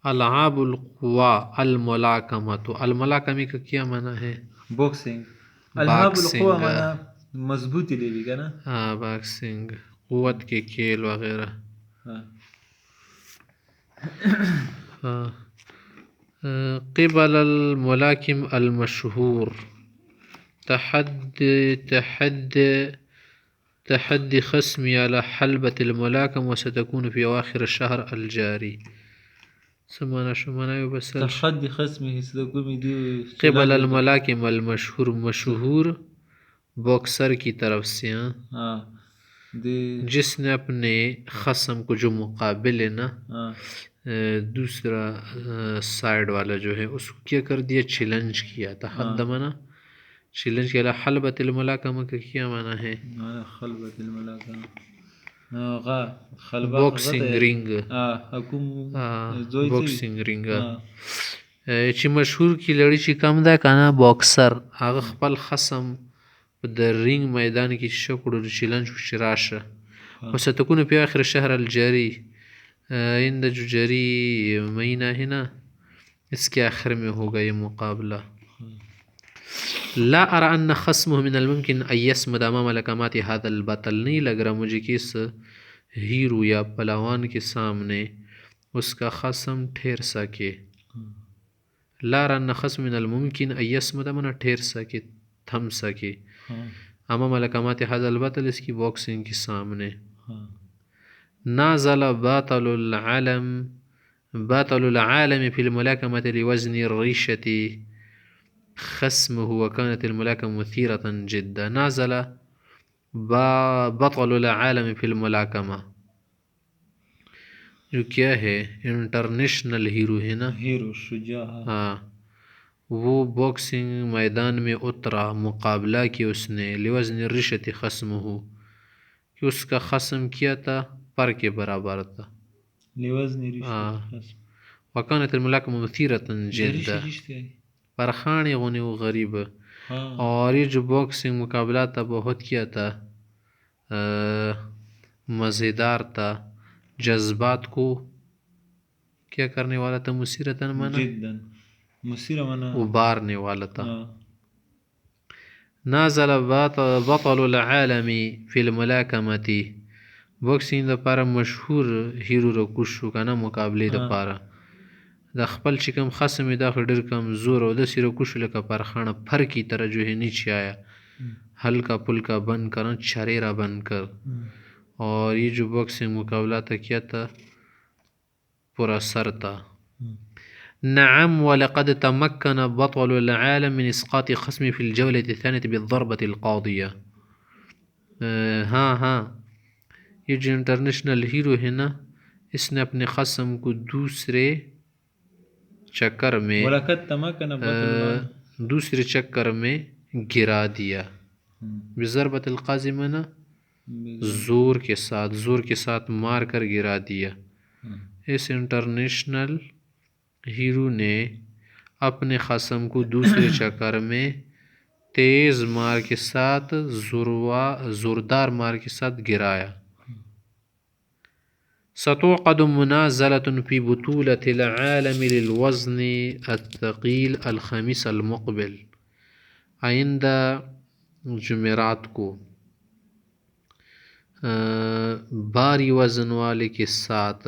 العاب القوا الملاکمۃ، الملاکمی کا کیا معنی ہے؟ باکسنگ. الہاب القوا باکسنگ، مانا مضبوطی لیوی کا نا. ہاں باکسنگ، قوت کے کھیل وغیرہ. ہاں. قبل الملاکم المشہور، تحدي خصمي على حلبة الملاكمة وستكون في أواخر الشهر الجاري. سمانا شو معنی بس تحدي خصمه ستكون دي قبل الملاکم المشہور، مشہور باکسر کی طرف سے، جس نے اپنے خصم کو، جو مقابل ہے نا، دوسرا سائڈ والا جو ہے، اس کو کیا کر دیا؟ چیلنج کیا. تحدمنا چیلنج کیا. حلبۃ الملاکمہ کا کیا معنی ہے؟ خلبۃ الملاکمہ باکسنگ رنگ، باکسنگ رنگ چې مشهور کی لړی چې کم ده کنه، باکسر هغه خپل خصم د رینګ میدان کې شکړو چیلنج چې راشه. وستكون في آخر الشهر الجاری، آئندہ جو جاری مہینہ ہے نا، اس کے آخر میں ہوگا یہ مقابلہ. لا ارى ان خصمه من الممكن ان يصمد امام لکمات هذا البطل، نہیں لگ رہا مجھے کہ اس ہیرو یا پہلوان کے سامنے اس کا خصم ٹھہر سکے. لا ارى ان خصم من الممكن ان يصمد، منا ٹھہر سکے، تھم سکے، امام لکمات هذا البطل، اس کی باکسنگ کے سامنے. نازل باطل العالم في الملاكمة لوزن الريشة خصمه وكانت الملاكمة مثيرة جدا. نازل بطل العالم في الملاكمة، جو کیا ہے انٹرنیشنل ہیرو ہے نا، ہیرو شجاع، ہاں، وہ باکسنگ میدان میں اترا، مقابلہ کیا اس نے. لوزن الرشت خصمه، کہ اس کا خصم کیا تھا؟ پر کے برابر تھا. لوزن الرشت خصم. وكانت الملاكمة مثيرة جدا، پرخانی غنی و غریب. اور یہ جو باکسنگ مقابلہ تھا بہت کیا تھا، مزیدار تھا، جذبات کو کیا کرنے والا تھا؟ مثیرتاً مانا جدا، مثیرہ مانا ابارنے والا تھا. نازل بطل العالم فی الملاکمة، باکسنگ دا پارا مشہور ہیرو رو کشو کنا مقابلے دا پارا. دا خپل چې کم خصم دا ډېر کمزور او داسې روکشو لکه پرخانه، پر کی طرح جو ہے نیچے آیا، ہلکا پلکا بن کر چھریرا بن کر. اور یہ جو باکسنگ مقابلہ تھا کیا تھا؟ پورا سر تھا. نعم ولقد تمكن بطل العالم من اسقاط خصمه في الجولة الثانية بالضربة القاضية. ہاں ہاں، یہ جو انٹرنیشنل ہیرو ہے نا، اس نے اپنے خصم کو دوسرے چکر میں گرا دیا. بضربۃ القاضی منا زور کے ساتھ، زور کے ساتھ مار کر گرا دیا. اس انٹرنیشنل ہیرو نے اپنے خصم کو دوسرے چکر میں تیز مار کے ساتھ، زوردار مار کے ساتھ گرایا. ستعقد منازلة في بطولة العالم للوزن الثقيل الخميس المقبل، آئندہ جمعرات کو باری وزن والے کے ساتھ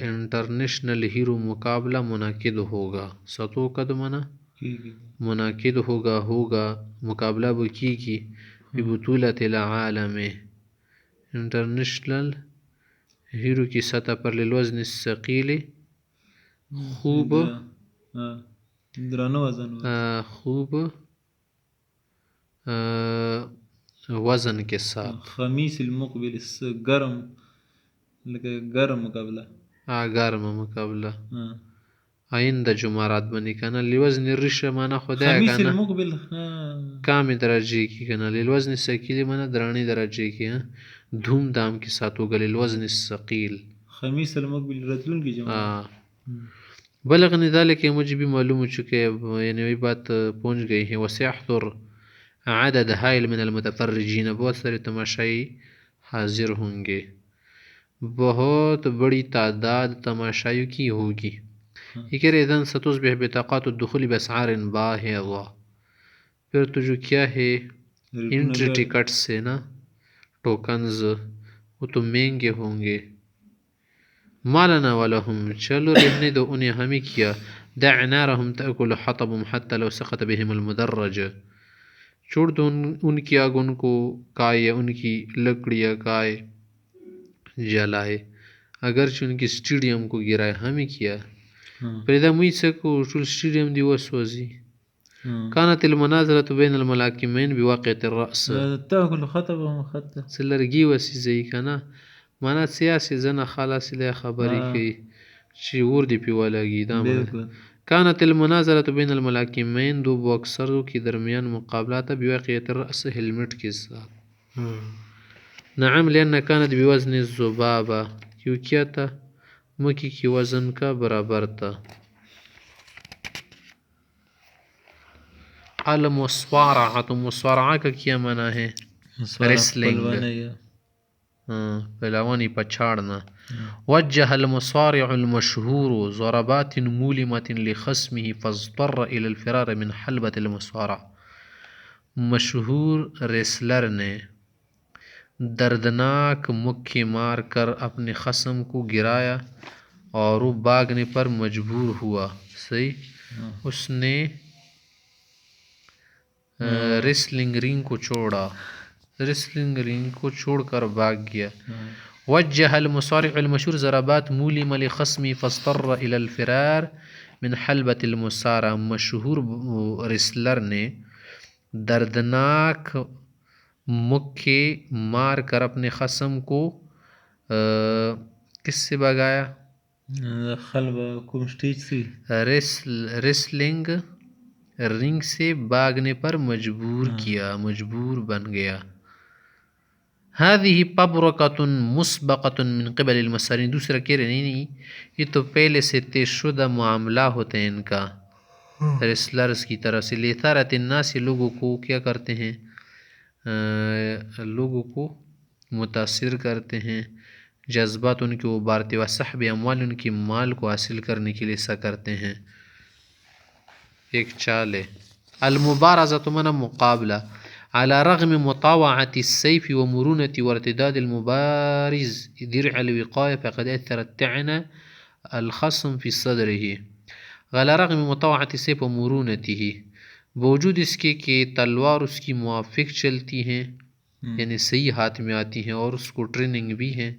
انٹرنیشنل ہیرو مقابلہ منعقد ہوگا. ستعقد منا منعقد ہوگا مقابلہ وہ کی بطولة العالم، انٹرنیشنل ہیرو کی سطح پر، للوزن الثقیل، خوب وزن کے ساتھ. خمیس المقبل، گرم مقابلہ، گرم مقابلہ آئندہ جمعرات بنی کنا. لوزن الرشہ مانا خدا ہے خمیس کنا المقبل کام درجے کی کنا. للوزن الثقیل مانا درانی درجے کی، دھوم دھام کے ساتھ ہوگا. للوزن الثقیل خمیس المقبل رتلون کی جمع. بلغنی ذلك، مجھے بھی معلوم ہو چکے، یعنی وہی بات پہنچ گئی ہے. وسيحضر عدد هائل من المتفرجین، بہت سارے تماشائی حاضر ہوں گے. بہت بڑی تعداد تماشائیوں کی ہوگی. یہ کہہ رہے اذن ستصبح بطاقات الدخول باسعار باہظہ، پھر تو جو کیا ہے انٹری ٹکٹ سے نا ٹوکنز وہ تو مہنگے ہوں گے. ما لنا ولہم، چلو رہنے دو انہیں ہمیں کیا. دع نارہم تأکل حطبهم حتی لو سقط بهم المدرج، چھوڑ دو ان کی آگ ان کو کائے یا ان کی لکڑیاں کائے جلائے اگرچہ ان کی سٹیڈیم کو گرائے ہمیں کیا. پر اذا مویت سکو ٹول سٹیڈیم دی وسوزی. كانت المناظرة بين الملاكمين بواقعة الرأس، تأكل خطبهم خطا سلرگی وسی زی کنا مانا سیاسی زنا خلاص لی خبری کی چی ور دی پیوا لگی دا مانا. كانت المناظرة بين الملاكمين دو باکسروں کی درمیان مقابلہ تھا بواقعة الرأس ہیلمٹ کے ساتھ. نعم لأن كانت بوزن الذبابة، کیوں کیا تھا مکی کی وزن کا برابر تھا. المصارعة، مصارعہ کا کیا معنی ہے؟ ریسلنگ، پہلوانی پچھاڑنا. وجه المصارع المشهور ضربات مؤلمة لخصمه فاضطر إلى الفرار من حلبة المصارع. مشہور ریسلر نے دردناک مکے مار کر اپنے خصم کو گرایا اور وہ بھاگنے پر مجبور ہوا. صحیح، اس نے ریسلنگ رنگ کو چھوڑا، ریسلنگ رنگ کو چھوڑ کر بھاگ گیا. وجه المصارع المشهور ضربات مؤلمة لخصمه فاضطر إلى الفرار من حلبة المصارعة. مشہور ریسلر نے دردناک مکے مار کر اپنے خصم کو کس سے بھگایا؟ خلبہ کوم سٹیج سے ریسلنگ رنگ سے بھاگنے پر مجبور کیا، مجبور بن گیا. هذه پبرکۃ مسبقۃ من قبل المصارعین، دوسرا کہہ رہے نہیں یہ تو پہلے سے طے شدہ معاملہ ہوتے ہیں ان کا ریسلرز کی طرف سے. لإثارة الناس، لوگوں کو کیا کرتے ہیں، لوگوں کو متاثر کرتے ہیں، جذبات ان کے ابھارتے، وسحب اموال، ان کی مال کو حاصل کرنے کے لیے ایسا کرتے ہیں. ایک چال ہے. المبارزة من مقابلہ، على رغم مطاوعة السيف ومرونة وارتداد المبارز درع الوقاية فقد أثرت طعن الخصم في صدره. على رغم مطاوعة السيف ومرونته، بوجود اس کے کہ تلوار اس کی موافق چلتی ہیں یعنی صحیح ہاتھ میں آتی ہیں اور اس کو ٹریننگ بھی ہے،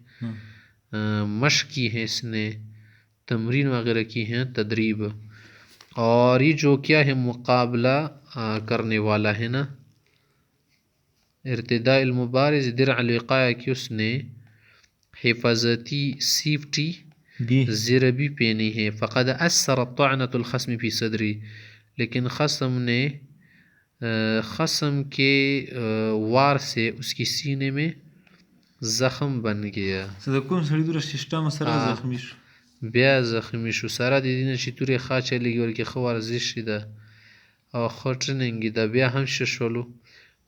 مشق کی ہے، اس نے تمرین وغیرہ کی ہیں، تدریب. اور یہ جو کیا ہے مقابلہ کرنے والا ہے نا، ارتداء المبارز درع الوقایہ کی اس نے حفاظتی سیفٹی زربی پہنی ہے. فقد اثرت طعنة الخصم في صدری، لیکن خصم نے خصم کے وار سے اس کی سینے میں زخم بن گیا. کوم سړی دور سیستم سره زخمی شو، بیا زخمی شو. سره د دې نه چې تورې ښه چلېږي ورکې ښه ورزش ده او ښه ټریننګ ده، بیا هم ښه شولو،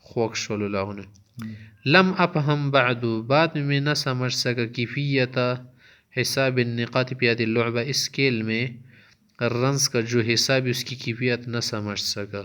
خوږ شولو لغونه. لم افهم بعد میں نہ سمجھ سکا کیفیت حساب النقاط فی هذه اللعبہ، اس کھیل میں رنز کا جو حساب اس کی کیفیت نہ سمجھ سکا.